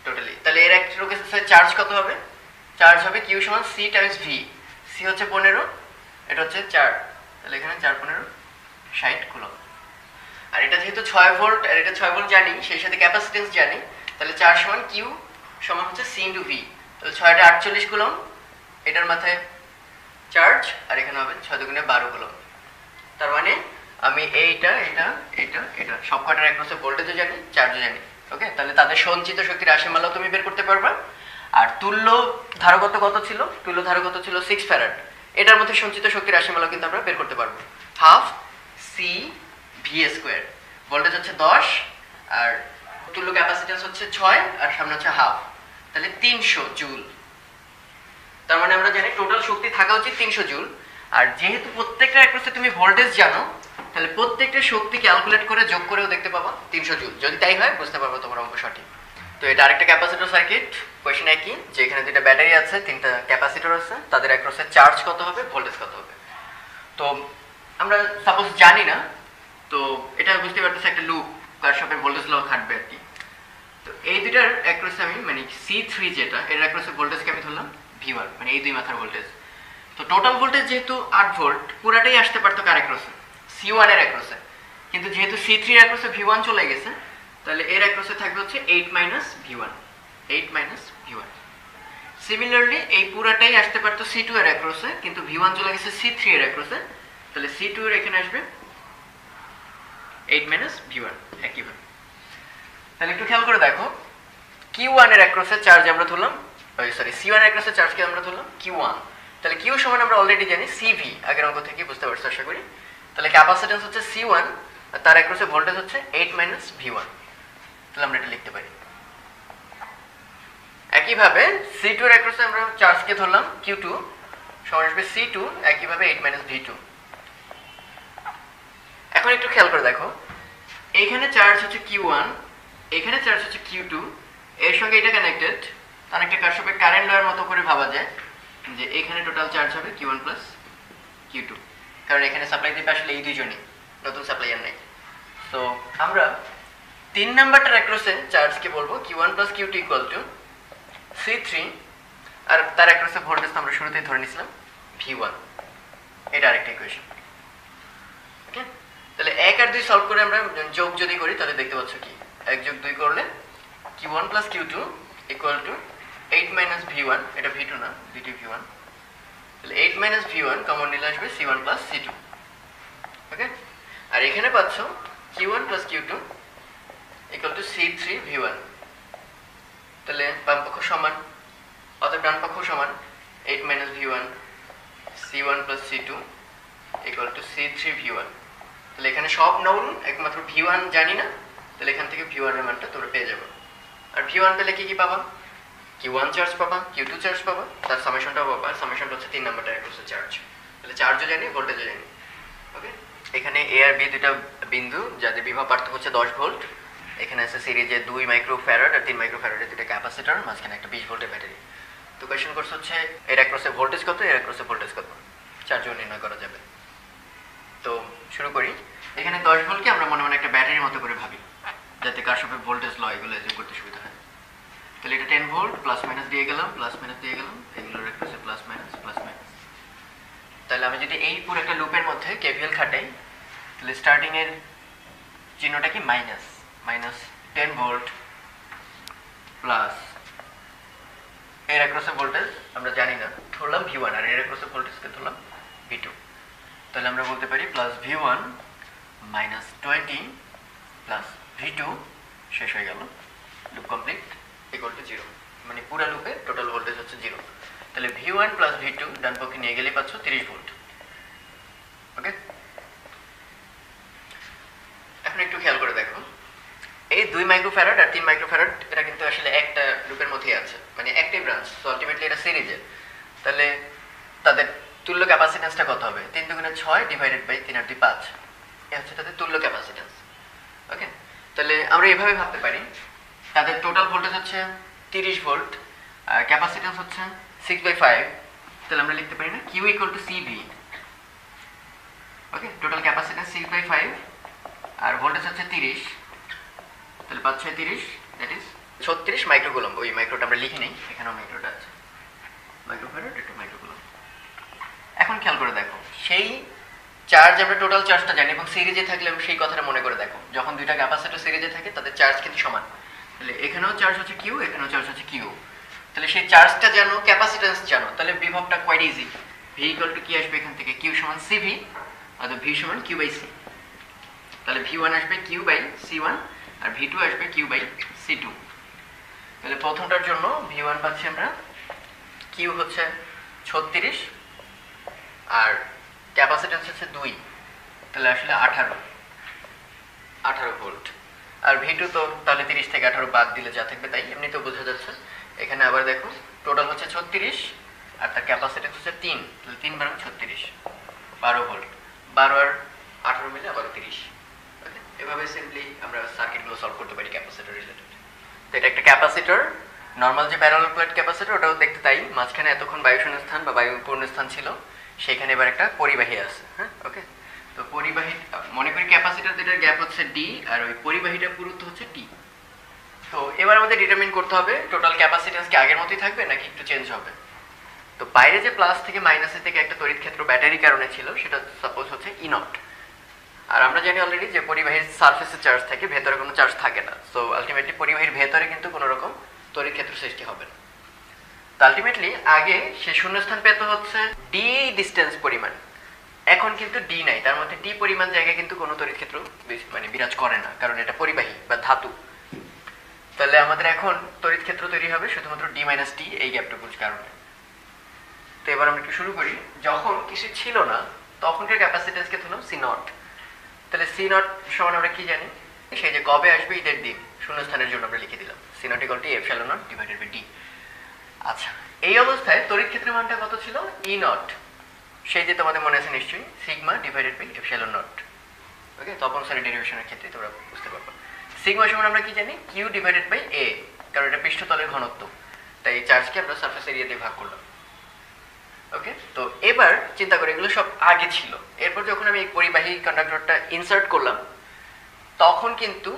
টোটালি। তাহলে এর অ্যাক্রসে চার্জ কত হবে? চার্জ হবে কিউ সমান সি টাইমস ভি। সি হচ্ছে 15, এটা হচ্ছে 4, তাহলে এখানে 4 15 60 কুলম্ব। আর এটা যেহেতু 6 ভোল্ট আর এটা 6 ভোল্ট জানি, সেই সাথে ক্যাপাসিট্যান্স জানি, তাহলে চার্জ সমান কিউ সমান হচ্ছে সি ইন্টু ভি। তাহলে 6টা 48 কুলম্ব, এটার মাথায় চার্জ, আর এখানে হবে 6 দুগুণে 12 কুলম্ব। তার মানে আমি এইটা এটা এটা এটা সব কটার অ্যাক্রসে ভোল্টেজও জানি, চার্জও জানি। ওকে, তাহলে তাদের সঞ্চিত শক্তির রাশিমালাও তুমি বের করতে পারবা। আর তুল্য ধারকত্ব কত ছিল? তুল্য ধারকত্ব ছিল 6 ফ্যারাড। এটার মধ্যে সঞ্চিত শক্তির রাশিমালাও কিন্তু আমরা বের করতে পারবো। Half C V square. Voltage হচ্ছে 10 আর তুল্য ক্যাপাসিট্যান্স হচ্ছে 6 আর সামনে হচ্ছে হাফ, তাহলে 300 জুল। তার মানে আমরা জানি টোটাল শক্তি থাকা উচিত 300 জুল। আর যেহেতু প্রত্যেকটা অ্যাক্রসে তুমি ভোল্টেজ জানো, তাহলে প্রত্যেকটা শক্তি ক্যালকুলেট করে যোগ করেও দেখতে পাবো 300 জুল। যদি তাই হয় বুঝতে পারবো তোমার অঙ্ক সঠিক। তো এটা আরেকটা ক্যাপাসিটর সার্কিট। কোয়েশ্চেন একই, যে এখানে দুইটা ব্যাটারি আছে, তিনটা ক্যাপাসিটর আছে, তাদের অ্যাক্রসে চার্জ কত হবে, ভোল্টেজ কত হবে। তো আমরা সাপোজ জানি না, তো এটা বুঝতে পারতেছি একটা লুপ কারশফের ভোল্টেজ ল খাটবে আর কি। তো এই দুইটার অ্যাক্রসে আমি মানে C3 যেটা, এর অ্যাক্রসে ভোল্টেজকে আমি ধরলাম V1, মানে এই দুই মাথার ভোল্টেজ। তো টোটাল ভোল্টেজ যেহেতু 8 ভোল্ট, পুরাটাই আসতে পারতো কার অ্যাক্রসে, C1 এর অ্যাক্রসে। কিন্তু যেহেতু C3 এর অ্যাক্রসে V1 চলে গেছে, তাহলে এর অ্যাক্রসে থাকবে হচ্ছে 8 V1, 8 V1। সিমিলারলি এই পুরাটাই আসতে পারতো C2 এর অ্যাক্রসে, কিন্তু V1 চলে গেছে C3 এর অ্যাক্রসে, তাহলে C2 এর এখানে আসবে 8 V1 একইভাবে। তাহলে একটু খেয়াল করে দেখো, Q1 এর অ্যাক্রসে চার্জ আমরা ধরলাম, সরি C1 এর অ্যাক্রসে চার্জকে আমরা ধরলাম Q1। তাহলে Q সমান আমরা অলরেডি জানি CV, আগের অঙ্ক থেকে বুঝতে পারছো আশা করি। তাহলে ক্যাপাসিট্যান্স হচ্ছে C1 আর তার অ্যাক্রসে ভোল্টেজ হচ্ছে 8 V1। তাহলে আমরা এটা লিখতে পারি। একইভাবে C2 এর অ্যাক্রসে আমরা চার্জকে ধরলাম Q2 সমান আসবে C2 একইভাবে 8 V2। এখন একটু খেয়াল করে দেখো, এইখানে চার্জ হচ্ছে Q1, এখানে চার্জ হচ্ছে Q2, এর সঙ্গে এটা কানেক্টেড। অনেকটা কারশফের কারেন্ট লয়ের মতো করে ভাবা যায় যে এখানে টোটাল চার্জ হবে Q1 প্লাস Q2, কারণ এখানে সাপ্লাই দিবে আসলে এই দুইজনই, নতুন সাপ্লাইয়ার নাই। তো আমরা 3 নাম্বারটার অ্যাক্রসে চার্জকে বলবো Q1 plus Q2 equal to C3, আর তার অ্যাক্রসে ভোল্টেজ আমরা শুরুতেই ধরে নিয়েছিলাম V1। এটা আরেকটা ইকুয়েশন। ওকে, তাহলে 1 আর 2 সলভ করে আমরা যোগ যদি করি, তাহলে দেখতে পাচ্ছ কি 1 যোগ 2 করলে Q1 plus Q2 equal to 8 V1, এটা V2 না, V2 V1। তাহলে 8 V1 কমন নিলে আসবে C1 প্লাস C2। ওকে, আর এখানে পাচ্ছ Q1 plus Q2 equal to C3 V1। তাহলে বাম পক্ষ সমান, অতএব ডান পক্ষ সমান 8 V1 C1 plus C2 equal to C3 V1। তাহলে এখানে সব নোন, একমাত্র V1 জানি না, তাহলে এখান থেকে V1 এর মানটা তোমরা পেয়ে যাবে। আর V1 পেলে কি কি পাবা, Q1 চার্জ পাবা, Q2 চার্জ পাবা, তার সামেশনটাও পাবা। আর সামেশনটা হচ্ছে 3 নাম্বারটা অ্যাক্রসে চার্জ। তাহলে চার্জও জানি, ভোল্টেজও জানি। ওকে, এখানে A আর B দুটো বিন্দু, যাদের বিভব পার্থক্য হচ্ছে 10 ভোল্ট। এখানে আছে সিরিজে 2 মাইক্রোফ্যারাড আর 3 মাইক্রোফ্যারাডের দুটো ক্যাপাসিটর, মাঝখানে একটা 20 ভোল্টের ব্যাটারি। তো কোয়েশ্চেন কোর্স হচ্ছে এর অ্যাক্রসে ভোল্টেজ কত, এর অ্যাক্রসে ভোল্টেজ কত, চার্জও নির্ণয় করা যাবে। তো শুরু করি। এখানে 10 ভোল্টকে আমরা মনে মনে একটা ব্যাটারির মতো করে ভাবি, যাতে কারশফের ভোল্টেজ ল এগুলো যোগ করতে সুবিধা হয়। তাহলে এটা 10 ভোল্ট, প্লাস মাইনাস দিয়ে গেলাম, প্লাস মাইনাস দিয়ে গেলাম, এগুলোর অ্যাক্রসে প্লাস মাইনাস প্লাস মাইনাস। তাহলে আমি যদি এই পুরো একটা লুপের মধ্যে কেভিএল খাটাই, তাহলে স্টার্টিং এর চিহ্নটা কি মাইনাস, মাইনাস 10 ভোল্ট প্লাস এর অ্যাক্রসে ভোল্টেজ আমরা জানি না, ধরলাম V1, আর এর অ্যাক্রসে ভোল্টেজকে ধরলাম V2। তাহলে আমরা বলতে পারি plus V1 minus 20 plus V2, শেষ হয়ে গেল, লুপ কমপ্লিট, ইকুয়াল টু 0। মানে পুরো লুপে টোটাল ভোল্টেজ হচ্ছে 0। তাহলে V1 প্লাস V2 ডান পক্ষে নিয়ে গেলেই পাচ্ছ 30 ভোল্ট। ওকে, এখন একটু খেয়াল করে দেখো, এই 2 মাইক্রোফ্যারাড আর 3 মাইক্রোফ্যারাড এটা কিন্তু আসলে একটা লুপের মধ্যেই আছে, মানে একটাই ব্রাঞ্চ। সো আলটিমেটলি এটা সিরিজে। তাহলে তাদের তুল্য ক্যাপাসিট্যান্সটা কত হবে, 3 দুগুণে 6 ডিভাইডেড বাই 3 আর 2 5, এই হচ্ছে তাদের তুল্য ক্যাপাসিট্যান্স। ওকে, তাহলে আমরা এভাবে ভাবতে পারি, তাদের টোটাল ভোল্টেজ হচ্ছে 30 ভোল্ট আর ক্যাপাসিট্যান্স হচ্ছে 6/5। তাহলে আমরা লিখতে পারি না Q equal to CV। Okay, total capacitance 6/5 আর ভোল্টেজ হচ্ছে 30, তাহলে 5 6 30, দ্যাট ইজ 36 মাইক্রোকুলম্ব। ওই মাইক্রোটা আমরা লিখি নেই, এখানেও মাইক্রোটা আছে, মাইক্রোফ্যারাড একটু মাইক্রোকুলম্ব। এখন খেয়াল করে দেখো, সেই চার্জ আমরা টোটাল চার্জটা জানি, এবং সিরিজে থাকলে সেই কথাটা মনে করে দেখো, যখন দুইটা ক্যাপাসিটর সিরিজে থাকে তাদের চার্জ কিন্তু সমান। তাহলে এখানেও চার্জ হচ্ছে Q, এখানেও চার্জ হচ্ছে Q। তাহলে সেই চার্জটা জানো, ক্যাপাসিট্যান্স জানো, তাহলে বিভবটা quite easy. V equal to কি আসবে এখান থেকে, Q সমান CV, অর্থাৎ V সমান Q/C। তাহলে V1 আসবে Q/C1 আর V2 আসবে Q/C2। তাহলে প্রথমটার জন্য V1 পাচ্ছি আমরা, Q হচ্ছে 36 আর ক্যাপাসিট্যান্স হচ্ছে 2, তাহলে আসলে 18 ভোল্ট। আর ভি2 তো তাহলে 30 থেকে 18 বাদ দিলে যা থাকবে তাই, এমনিতেও বোঝা যাচ্ছে। এখানে আবার দেখো টোটাল হচ্ছে 36 আর তার ক্যাপাসিট্যান্স হচ্ছে 3, তাহলে 3 বার 36, 12 ভোল্ট, 12 আর 18 মিলে আবার 30। ওকে, এভাবে সিম্পলি আমরা সার্কিটগুলো সলভ করতে পারি ক্যাপাসিটর রিলেটেড। তো এটা একটা ক্যাপাসিটর, নর্মাল যে প্যারালাল প্লেট ক্যাপাসিটর ওটাও দেখতে তাই, মাঝখানে এতক্ষণ বায়ু শূন্যস্থান বা বায়ু পূর্ণস্থান ছিল, সেখানে এবার একটা পরিবাহী আছে। হ্যাঁ, ওকে। তো পরিবাহী মনে করি ক্যাপাসিটর যেটার গ্যাপ হচ্ছে ডি আর ওই পরিবাহীটার পুরুত্ব হচ্ছে টি। তো এবার আমাদের ডিটারমিন করতে হবে টোটাল ক্যাপাসিট্যান্স কি আগের মতোই থাকবে নাকি একটু চেঞ্জ হবে। তো বাইরে যে প্লাস থেকে মাইনাসের থেকে একটা তড়িৎ ক্ষেত্র ব্যাটারির কারণে ছিল সেটা সাপোজ হচ্ছে ই নট। আর আমরা জানি অলরেডি যে পরিবাহীর সারফেসে চার্জ থাকে, ভেতরে কোনো চার্জ থাকে না। সো আলটিমেটলি পরিবাহীর ভেতরে কিন্তু কোনো রকম তড়িৎ ক্ষেত্র সৃষ্টি হবে না। তো আলটিমেটলি আগে সে শূন্যস্থান পেতে হচ্ছে ডি ডিস্টেন্স পরিমাণ, এখন কিন্তু ডি নাই, তার মধ্যে ডি পরিমাণ জায়গায় কিন্তু কোনো তড়িৎ ক্ষেত্র মানে বিরাজ করে না, কারণ এটা পরিবাহী বা ধাতু। তাহলে আমাদের এখন তড়িৎ ক্ষেত্র তৈরি হবে শুধুমাত্র ডি মাইনাস টি এই গ্যাপটুকুর কারণে। তো এবার আমরা একটু শুরু করি। যখন কিছু ছিল না তখনকার ক্যাপাসিট্যান্সকে ধরলাম সি নট। তাহলে সি নট সমান আমরা কি জানি, সেই যে কবে আসবে ঈদের দিন শূন্যস্থানের জন্য আমরা লিখে দিলাম C naught equal to epsilon naught divided by D. আচ্ছা, এই অবস্থায় তড়িৎ ক্ষেত্রের মানটা কত ছিল, ই নট, সেই যে তোমাদের মনে আছে নিশ্চয়ই sigma divided by epsilon naught. Okay, Tapan স্যারের ডেরিভেশনের ক্ষেত্রে তোমরা বুঝতে পারবে। সিগমা সমান আমরা কি জানি, কিউ ডিভাইডেড বাই এ, কারণ এটা পৃষ্ঠতলের ঘনত্ব, তাই এই চার্জকে আমরা সারফেস এরিয়া দিয়ে ভাগ করলাম। ওকে, তো এবার চিন্তা করে এগুলো সব আগে ছিল। এরপর যখন আমি এই পরিবাহী কন্ডাক্টরটা ইনসার্ট করলাম তখন কিন্তু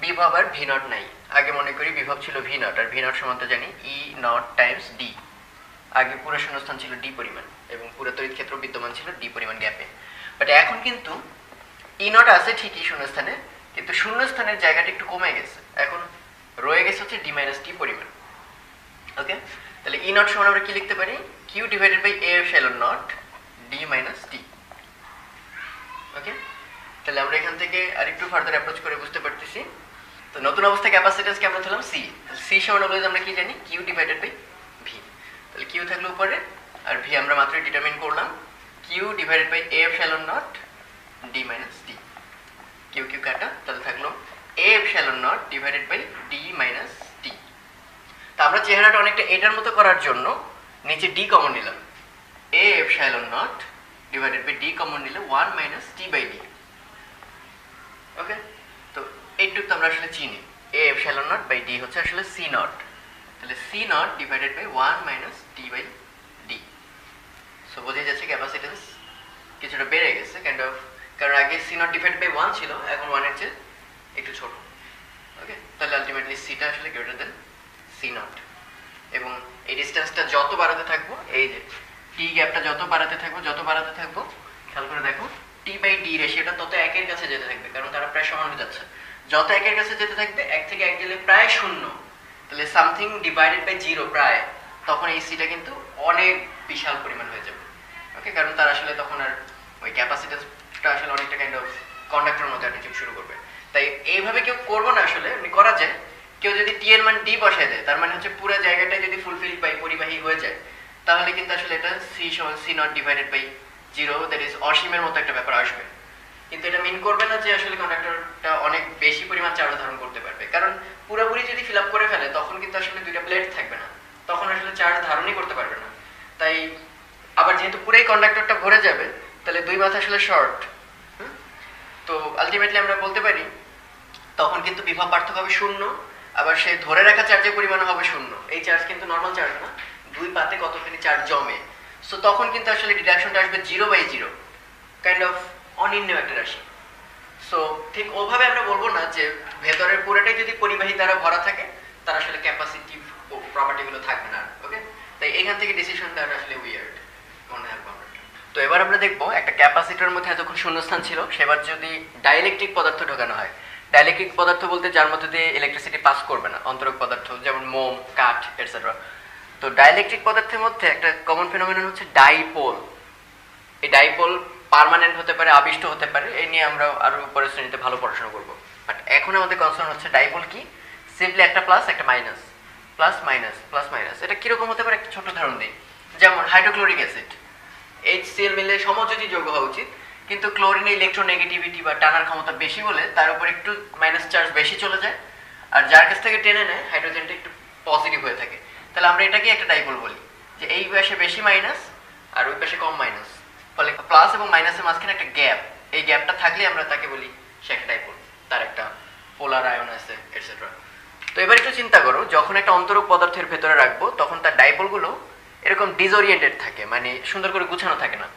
বিভব আর ভি নট নাই। আগে মনে করি বিভব ছিল ভি নট, আর ভি নট সমান তো জানি ই নট টাইমস ডি। আগে পুরো শূন্যস্থান ছিল ডি পরিমাণ এবং পুরো তড়িৎ ক্ষেত্র বিদ্যমান ছিল ডি পরিমাণ গ্যাপে। বাট এখন কিন্তু ই নট আছে ঠিকই শূন্যস্থানে, কিন্তু শূন্যস্থানের জায়গাটা একটু কমে গেছে, এখন রয়ে গেছে হচ্ছে ডি মাইনাস টি পরিমাণ। ওকে, তাহলে ই নট সমান আমরা কি লিখতে পারি, Q divided by A epsilon naught D minus T. Okay, তাহলে আমরা এখান থেকে আরেকটু ফার্দার অ্যাপ্রোচ করে বুঝতে পারতেছি। তো নতুন অবস্থায় ক্যাপাসিট্যান্সকে আমরা ধরলাম সি, সি সমান বলে আমরা কি জানি, কিউ ডিভাইডেড বাই ভি। তাহলে কিউ থাকলো উপরে আর ভি আমরা মাত্রই ডিটারমিন করলাম, Q divided by A epsilon naught D minus T. Q Q কাটা, তাহলে থাকলো A epsilon naught divided by D minus T. তা আমরা চেহারাটা অনেকটা এটার মতো করার জন্য নিচে ডি কমন নিলাম, A epsilon naught divided by D common নিলে 1 minus T by D. Okay, তো এইটুকু তো আমরা আসলে চিনি, A epsilon naught by D হচ্ছে আসলে সি নট, তাহলে C naught divided by 1 minus T by D. So বোঝা যাচ্ছে ক্যাপাসিট্যান্স কিছুটা বেড়ে গেছে কাইন্ড অফ, কারণ আগে সি নট ডিভাইডেড বাই 1 ছিল, এখন 1 এর চেয়ে একটু ছোট। ওকে, তাহলে আলটিমেটলি সিটা আসলে গ্রেটার দেন সি নট, এবং এই ডিস্টেন্সটা যত বাড়াতে থাকবো, এই যে টি গ্যাপটা যত বাড়াতে থাকবো খেয়াল করে দেখো টি বাই ডি রেশিওটা তত একের কাছে যেতে থাকবে, কারণ তারা প্রায় সমান হয়ে যাচ্ছে। যত একের কাছে যেতে থাকবে, এক থেকে এক গেলে প্রায় শূন্য, তাহলে সামথিং ডিভাইডেড বাই জিরো প্রায়, তখন এই সিটা কিন্তু অনেক বিশাল পরিমাণ হয়ে যাবে। ওকে, কারণ তার আসলে তখন আর ওই ক্যাপাসিট্যান্সটা আসলে অনেকটা কাইন্ড অফ কন্ডাক্টরের মতো অ্যাটিটিউড শুরু করবে। তাই এইভাবে কেউ করবো না, আসলে এমনি করা যায়। কেউ যদি টি এর মান ডি বসায় দেয়, তার মানে হচ্ছে পুরো জায়গাটাই যদি ফুলফিল বাই পরিবাহী হয়ে যায়, তাহলে কিন্তু আসলে এটা সি সমান C naught divided by zero, that is অসীমের মতো একটা ব্যাপার আসবে। কিন্তু এটা মিন করবে না যে আসলে কন্ডাক্টরটা অনেক বেশি পরিমাণ চার্জ ধারণ করতে পারবে, কারণ পুরোপুরি যদি ফিল আপ করে ফেলে তখন কিন্তু আসলে দুইটা প্লেট থাকবে না, তখন আসলে চার্জ ধারণই করতে পারবে না। তাই আবার যেহেতু পুরোই কন্ডাক্টরটা ভরে যাবে, তাহলে দুই মাথা আসলে শর্ট। তো আলটিমেটলি আমরা বলতে পারি তখন কিন্তু বিভব পার্থক্য হবে শূন্য, আবার সেই ধরে রাখা চার্জের পরিমাণ হবে শূন্য। এই চার্জ কিন্তু নর্মাল চার্জ না, দুই পাতে কতখানি চার্জ জমে, সো তখন কিন্তু আসলে ডিডাকশনটা আসবে 0/0, কাইন্ড অফ অনির্ণয় একটা রাশি। সো ঠিক ওভাবে আমরা বলবো না যে ভেতরের পুরোটাই যদি পরিবাহী দ্বারা ভরা থাকে তার আসলে ক্যাপাসিটিভ প্রপার্টিগুলো থাকবে না। ওকে, তাই এখান থেকে ডিসিশন দেওয়াটা আসলে উইয়ার্ড মনে হয়। তো এবার আমরা দেখবো একটা ক্যাপাসিটরের মধ্যে এতক্ষণ শূন্যস্থান ছিল, সেবার যদি ডাইইলেকট্রিক পদার্থ ঢোকানো হয়। ডাইইলেকট্রিক পদার্থ বলতে যার মধ্যে দিয়ে ইলেকট্রিসিটি পাস করবে না, অন্তরক পদার্থ যেমন মোম, কাঠ এটসেট্রা। তো ডাইইলেকট্রিক পদার্থের মধ্যে একটা কমন ফেনোমেনন হচ্ছে ডাইপোল। এই ডাইপোল পার্মানেন্ট হতে পারে, আবিষ্ট হতে পারে, এই নিয়ে আমরা আরো উপরের শ্রেণীতে ভালো পড়াশোনা করবো। বাট এখন আমাদের কনসার্ন হচ্ছে ডাইপোল কি, সিম্পলি একটা প্লাস একটা minus, plus minus plus minus. এটা কিরকম হতে পারে একটা ছোট উদাহরণ দিই, যেমন হাইড্রোক্লোরিক অ্যাসিড HCl মিলে সমযোজী যৌগ হওয়া উচিত, কিন্তু ক্লোরিনে ইলেকট্রোনেগেটিভিটি বা টানার ক্ষমতা বেশি বলে তার উপর একটু মাইনাস চার্জ বেশি চলে যায়, আর যার কাছ থেকে টেনে নেয় হাইড্রোজেনটা একটু পজিটিভ হয়ে থাকে। তাহলে আমরা এটাকে একটা ডাইপোল বলি, যে এই পাশে বেশি মাইনাস আর ওই পাশে কম মাইনাস, ফলে প্লাস এবং মাইনাসের মাঝখানে একটা গ্যাপ, এই গ্যাপটা থাকলে আমরা তাকে বলি সে একটা ডাইপোল, তার একটা পোলার আয়ন আছে এটসেট্রা। তো এবার একটু চিন্তা করো, যখন একটা অন্তরক পদার্থের ভেতরে রাখবো তখন তার ডাইপোলগুলো এরকম ডিসওরিয়েন্টেড থাকে, মানে সুন্দর করে গুছানো থাকে না।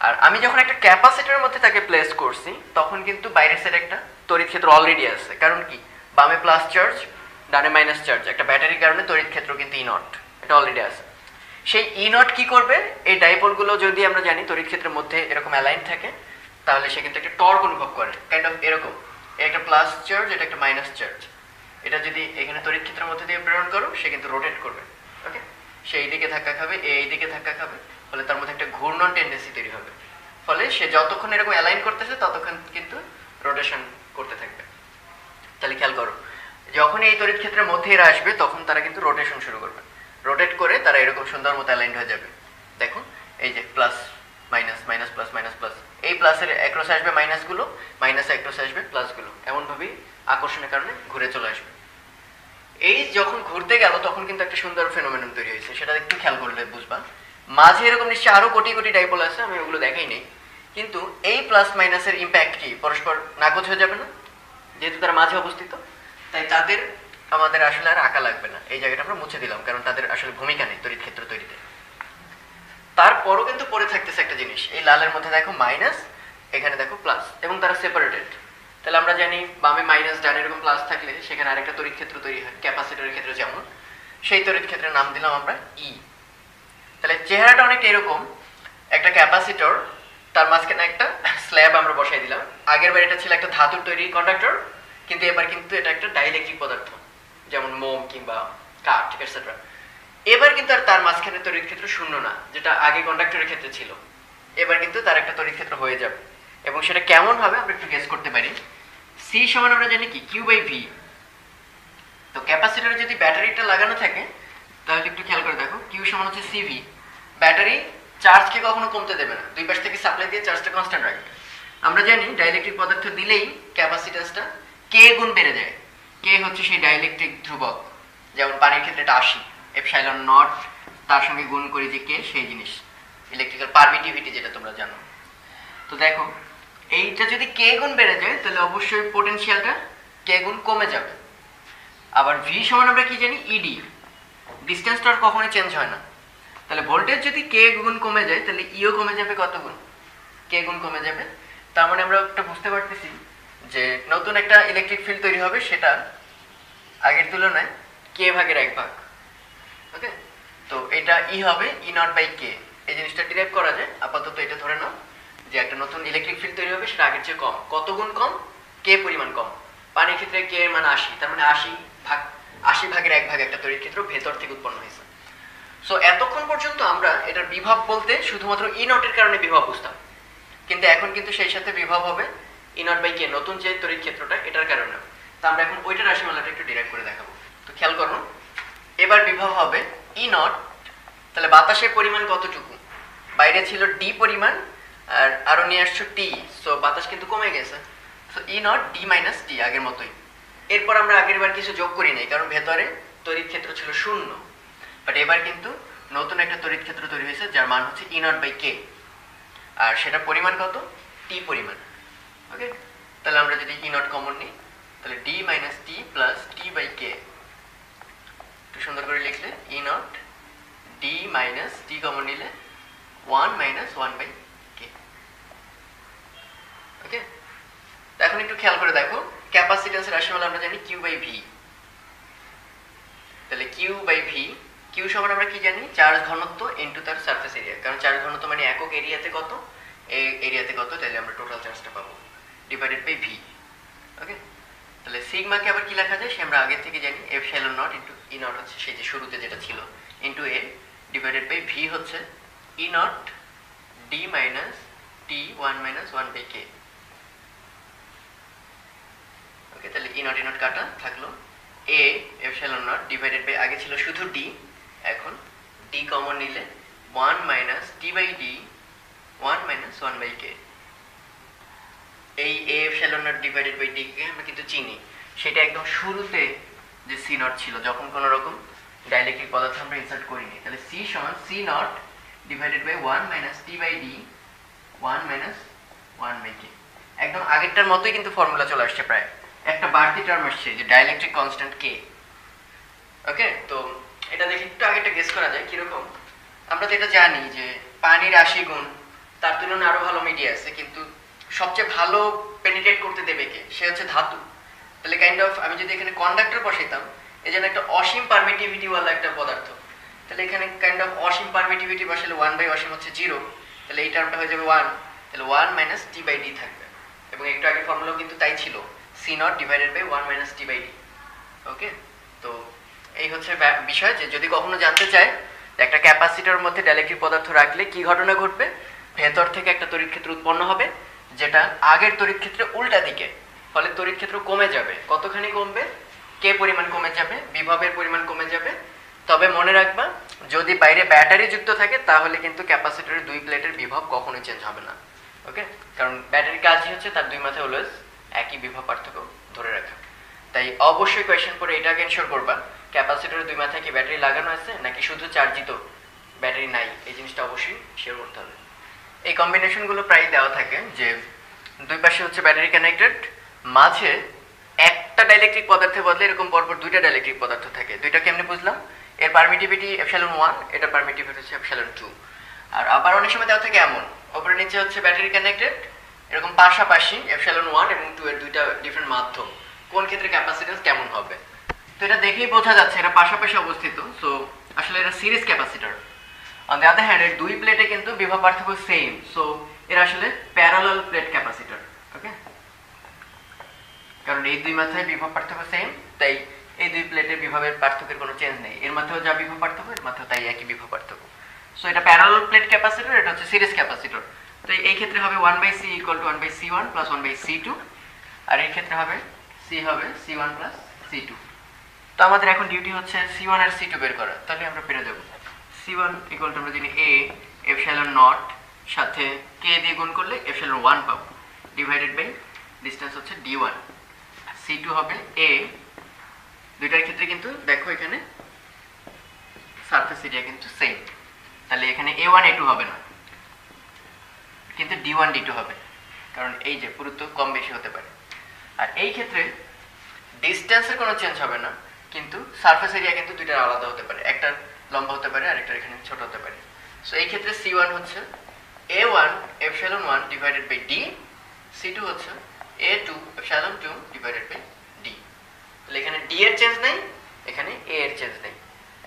আর আমি যখন একটা ক্যাপাসিটরের মধ্যে তাকে প্লেস করছি তখন কিন্তু বাইরের সাইডে একটা তড়িৎ ক্ষেত্র অলরেডি আছে, কারণ কি বামে প্লাস চার্জ ডানে মাইনাস চার্জ, একটা ব্যাটারির কারণে তড়িৎ ক্ষেত্র কিন্তু ই নট, এটা অলরেডি আছে। সেই ই নট কি করবে, এই ডাইপোলগুলো যদি আমরা জানি তড়িৎ ক্ষেত্রের মধ্যে এরকম অ্যালাইন থাকে তাহলে সে কিন্তু একটা টর্ক অনুভব করে, কাইন্ড অফ এরকম, একটা প্লাস চার্জ এটা একটা মাইনাস চার্জ, এটা যদি এখানে তড়িৎ ক্ষেত্রের মধ্যে দিয়ে প্রেরণ করো সে কিন্তু রোটেট করবে। ওকে, সে এই দিকে ধাক্কা খাবে, এই দিকে ধাক্কা খাবে, ফলে তার মধ্যে একটা ঘূর্ণন টেন্ডেন্সি তৈরি হবে, ফলে সে যতক্ষণ এরকম অ্যালাইন করতেছে ততক্ষণ কিন্তু রোটেশন করতে থাকবে। তাহলে খেয়াল করো, যখন এই তড়িৎ ক্ষেত্রের মধ্যে এরা আসবে তখন তারা কিন্তু রোটেশন শুরু করবে, রোটেট করে তারা এরকম সুন্দর মতো অ্যালাইন্ড হয়ে যাবে। দেখো এই যে plus minus minus plus minus plus, এই প্লাসের অ্যাক্রস আসবে মাইনাসগুলো, মাইনাস অ্যাক্রস আসবে প্লাসগুলো, এমনভাবেই আকর্ষণের কারণে ঘুরে চলে আসবে। এই যখন ঘুরতে গেল তখন কিন্তু একটা সুন্দর ফেনোমেনন তৈরি হয়েছে, সেটা একটু খেয়াল করলে বুঝবা। মাঝে এরকম নিশ্চয়ই আরো কোটি কোটি ডাইপোল আছে, আমি ওগুলো দেখাই নেই, কিন্তু এই প্লাস মাইনাসের ইম্প্যাক্ট কি পরস্পর নাকচ হয়ে যাবে না, যেহেতু তারা মাঝে অবস্থিত, তাই তাদের আমাদের আসলে আর আঁকা লাগবে না, এই জায়গাটা আমরা মুছে দিলাম, কারণ তাদের আসলে ভূমিকা নেই তড়িৎ ক্ষেত্র তৈরিতে। তারপরও কিন্তু পড়ে থাকতেছে একটা জিনিস, এই লালের মধ্যে দেখো মাইনাস, এখানে দেখো প্লাস, এবং তারা সেপারেটেড। তাহলে আমরা জানি বামে মাইনাস ডানে এরকম প্লাস থাকলে সেখানে আরেকটা তড়িৎ ক্ষেত্র তৈরি হয়, ক্যাপাসিটরের ক্ষেত্রে যেমন, সেই তড়িৎ ক্ষেত্রের নাম দিলাম আমরা ই। তাহলে চেহারাটা অনেকটা এরকম, একটা ক্যাপাসিটর, তার মাঝখানে একটা স্ল্যাব আমরা বসাই দিলাম। আগের বার এটা ছিল একটা ধাতুর তৈরি কন্ডাক্টর, কিন্তু এবার কিন্তু এটা একটা ডাইইলেকট্রিক পদার্থ, যেমন মোম কিংবা কাঠ এটসেট্রা। এবার কিন্তু আর তার মাঝখানে তড়িৎ ক্ষেত্র শূন্য না, যেটা আগে কন্ডাক্টরের ক্ষেত্রে ছিল, এবার কিন্তু তার একটা তড়িৎ ক্ষেত্র হয়ে যাবে। এবং সেটা কেমন হবে আমরা একটু গেস করতে পারি। সি সমান আমরা জানি কি কিউ বাই ভি। তো ক্যাপাসিটরে যদি ব্যাটারিটা লাগানো থাকে তাহলে একটু খেয়াল করে দেখো, কিউ সমান হচ্ছে সিভি। ব্যাটারি চার্জকে কখনো কমতে দেবে না, দুই পাশ থেকে সাপ্লাই দিয়ে চার্জটা কনস্ট্যান্ট রাখবে। আমরা জানি ডাইইলেকট্রিক পদার্থ দিলেই ক্যাপাসিট্যান্সটা কে গুণ বেড়ে যায়, কে হচ্ছে সেই ডাইইলেকট্রিক ধ্রুবক, যেমন পানির ক্ষেত্রে এটা 80 এপসাইলন নট, তার সঙ্গে গুণ করি যে কে, সেই জিনিস ইলেকট্রিক্যাল পারমিটিভিটি যেটা তোমরা জানো। তো দেখো এইটা যদি কে গুণ বেড়ে যায় তাহলে অবশ্যই পোটেনশিয়ালটা কে গুণ কমে যাবে। আবার ভি সমান আমরা কি জানি, ইডি, ডিস্টেন্সটা আর কখনোই চেঞ্জ হয় না। তাহলে ভোল্টেজ যদি কে গুণ কমে যায় তাহলে ইও কমে যাবে, কত গুণ, কে গুণ কমে যাবে। তার মানে আমরা একটা বুঝতে পারতেছি যে নতুন একটা ইলেকট্রিক ফিল্ড তৈরি হবে, সেটা আগের তুলনায় কে ভাগের 1 ভাগ। ওকে, তো এটা ই হবে ই নট বাই কে, এই জিনিসটা ডিরাইভ করা যায়। আপাতত এটা ধরে নাও যে একটা নতুন ইলেকট্রিক ফিল্ড তৈরি হবে, সেটা আগের চেয়ে কম, কত গুণ কম, কে পরিমাণ কম। পানির ক্ষেত্রে কে এর মান 80, তার মানে 80 ভাগের 1 ভাগ একটা তড়িৎ ক্ষেত্র ভেতর থেকে উৎপন্ন হয়েছে। সো এতক্ষণ পর্যন্ত আমরা এটার বিভব বলতে শুধুমাত্র ই নটের কারণে বিভব বুঝতাম, কিন্তু এখন কিন্তু সেই সাথে বিভব হবে ই নট বাই কে, নতুন যে তড়িৎ ক্ষেত্রটা এটার কারণে। তা আমরা এখন ওইটার রাশিমালাটা একটু ডিরাইভ করে দেখাবো। তো খেয়াল করুন, এবার বিভব হবে ই নট, তাহলে বাতাসের পরিমাণ কতটুকু, বাইরে ছিল ডি পরিমাণ আর আরো নিয়ে আসছো টি, সো বাতাস কিন্তু কমে গেছে, so E naught D minus T আগের মতোই। এরপর আমরা আগের বার কিছু যোগ করি নাই, কারণ ভেতরে তড়িৎ ক্ষেত্র ছিল 0, বাট এবার কিন্তু নতুন একটা তড়িৎ ক্ষেত্র তৈরি হয়েছে যার মান হচ্ছে ই নট বাই কে, আর সেটা পরিমাণ কত, টি পরিমাণ। ওকে, তাহলে আমরা যদি ই নট কমন নিই তাহলে D minus T plus T by K, একটু সুন্দর করে লিখলে E naught D minus T common নিলে 1 মাইনাস 1 বাই কে। ওকে, এখন একটু খেয়াল করে দেখো, ক্যাপাসিট্যান্স রাশিমালা আমরা জানি কিউ বাই ভি। তাহলে কিউ বাই ভি, কিউ সমান আমরা কি জানি, চার্জ ঘনত্ব ইনটু তার সারফেস এরিয়া, কারণ চার্জ ঘনত্ব মানে একক এরিয়াতে কত, এই এরিয়াতে কত, তাহলে আমরা টোটাল চার্জটা পাবো, ডিভাইডেড বাই ভি। ওকে, তাহলে সিগমাকে আবার কি লেখা যায় সে আমরা আগে থেকে জানি, epsilon naught into E naught হচ্ছে সেই যে শুরুতে যেটা ছিল, into A divided by V হচ্ছে E naught D minus T 1 minus 1 by K. Okay, তাহলে ই নট কাটা থাকলো A epsilon naught divided by, আগে ছিল শুধু ডি, এখন ডি কমন নিলে 1 minus T by D 1 minus 1 by K. এই A epsilon naught divided by D কে আমরা কিন্তু চিনি, সেটা একদম শুরুতে যে সি নট ছিল যখন কোনো রকম ডাইলেকট্রিক পদার্থ আমরা ইনসার্ট করিনি, তাহলে সি সমান C naught divided by 1 minus T by D 1 minus 1 by T. একদম আগেরটার মতোই কিন্তু ফর্মুলা চলে আসছে, প্রায় একটা বাড়তি টার্ম আসছে যে ডাইলেকট্রিক কনস্ট্যান্ট কে। ওকে, তো এটা দেখে একটু আগেটা গেস করা যায় কিরকম। আমরা তো এটা জানি যে পানির 80 গুণ, তার তুলনায় আরো ভালো মিডিয়া আছে, কিন্তু সবচেয়ে ভালো পেনিট্রেট করতে দেবে কে? সে হচ্ছে ধাতু। তাহলে কাইন্ড অফ আমি যদি এখানে কন্ডাক্টর বসাইতাম, এই জন্য একটা অসীম পারমিটিভিটি ওয়ালা একটা পদার্থ, তাহলে এখানে কাইন্ড অফ অসীম পারমিটিভিটি বসালে 1 বাই অসীম হচ্ছে 0, তাহলে এই টার্মটা হয়ে যাবে 1, তাহলে 1 মাইনাস টি বাই ডি থাকবে। এবং একটু আগে ফর্মুলাও কিন্তু তাই ছিল, C naught divided by 1 minus T by D. Okay, তো এই হচ্ছে বিষয় যে যদি কখনো জানতে চায় একটা ক্যাপাসিটরের মধ্যে ডাইলেকট্রিক পদার্থ রাখলে কি ঘটনা ঘটবে, ভেতর থেকে একটা তড়িৎ ক্ষেত্র উৎপন্ন হবে যেটা আগের তড়িৎ ক্ষেত্রে উল্টা দিকে, ফলে তড়িৎ ক্ষেত্র কমে যাবে। কতখানি কমবে? কে পরিমাণ কমে যাবে, বিভবের পরিমাণ কমে যাবে। তবে মনে রাখবা, যদি বাইরে ব্যাটারি যুক্ত থাকে তাহলে কিন্তু ক্যাপাসিটরের দুই প্লেটের বিভব কখনোই চেঞ্জ হবে না। ওকে, কারণ ব্যাটারির কাজই হচ্ছে তার দুই মাথায় অলওয়েজ একই বিভব পার্থক্য ধরে রাখা। তাই অবশ্যই কোয়েশ্চেন করে এটাকে এনশিওর করবা ক্যাপাসিটরের দুই মাথায় কি ব্যাটারি লাগানো আছে নাকি শুধু চার্জিত ব্যাটারি নাই, এই জিনিসটা অবশ্যই শিওর করতে হবে। এই কম্বিনেশনগুলো প্রায় দেওয়া থাকে যে দুই পাশে হচ্ছে ব্যাটারি কানেক্টেড, মাঝে একটা ডাইলেকট্রিক পদার্থের বদলে এরকম পরপর দুইটা ডাইলেকট্রিক পদার্থ থাকে। দুইটা কেমনে বুঝলাম? এর পারমিটিভিটি এপসাইলন 1, এটা পারমিটিভিটি হচ্ছে এপসাইলন 2। আর আবার অনেক সময় দেওয়া থাকে এমন, উপরে নিচে হচ্ছে ব্যাটারি কানেক্টেড, এরকম পাশাপাশি এপসাইলন 1 এবং 2 এর দুইটা ডিফারেন্ট মাধ্যম, কোন ক্ষেত্রে ক্যাপাসিট্যান্স কেমন হবে। তো এটা দেখেই বোঝা যাচ্ছে এটা পাশাপাশি অবস্থিত, সো আসলে এটা series capacitor. On the other hand এর দুই প্লেটে কিন্তু বিভব পার্থক্য সেম, সো এর আসলে প্যারালাল প্লেট ক্যাপাসিটর। ওকে, কারণ এই দুই মাথায় বিভব পার্থক্য সেম, তাই এই দুই প্লেটের বিভবের পার্থক্যের কোনো চেঞ্জ নেই, এর মাথায়ও যা বিভব পার্থক্য এর মাথায়ও তাই একই বিভব পার্থক্য। সো এটা প্যারালাল প্লেট ক্যাপাসিটর, এটা হচ্ছে সিরিজ ক্যাপাসিটর। তো এই ক্ষেত্রে হবে 1/c equal to 1/c1 plus 1/c2, আর এই ক্ষেত্রে হবে c হবে c1 প্লাস c2। তো আমাদের এখন ডিউটি হচ্ছে c1 আর c2 বের করা, তাহলে আমরা পেরে যাব c1 ইকুয়াল টু আমরা জানি a এপসাইলন নট সাথে k দিয়ে গুণ করলে এপসাইলন 1 পাবো, ডিভাইডেড বাই ডিসটেন্স হচ্ছে d1। c2 হবে a, দুইটার ক্ষেত্রে কিন্তু দেখো এখানে সারফেস এরিয়া কিন্তু সেম, তাহলে এখানে a1 a2 হবে না, কিন্তু d1 d2 হবে, কারণ এই যে পুরুত্ব কম বেশি হতে পারে। আর এই ক্ষেত্রে ডিসটেন্সের কোনো চেঞ্জ হবে না, কিন্তু সারফেস এরিয়া কিন্তু দুইটার আলাদা হতে পারে, একটা লম্বা হতে পারে আর একটা এখানে ছোট হতে পারে। সো এই ক্ষেত্রে c1 হচ্ছে a1 epsilon 1 divided by d, c2 হচ্ছে a2 epsilon 2 divided by d। তাহলে এখানে d এর চেঞ্জ নেই, এখানে a এর চেঞ্জ নেই,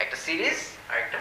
একটা সিরিজ আর একটা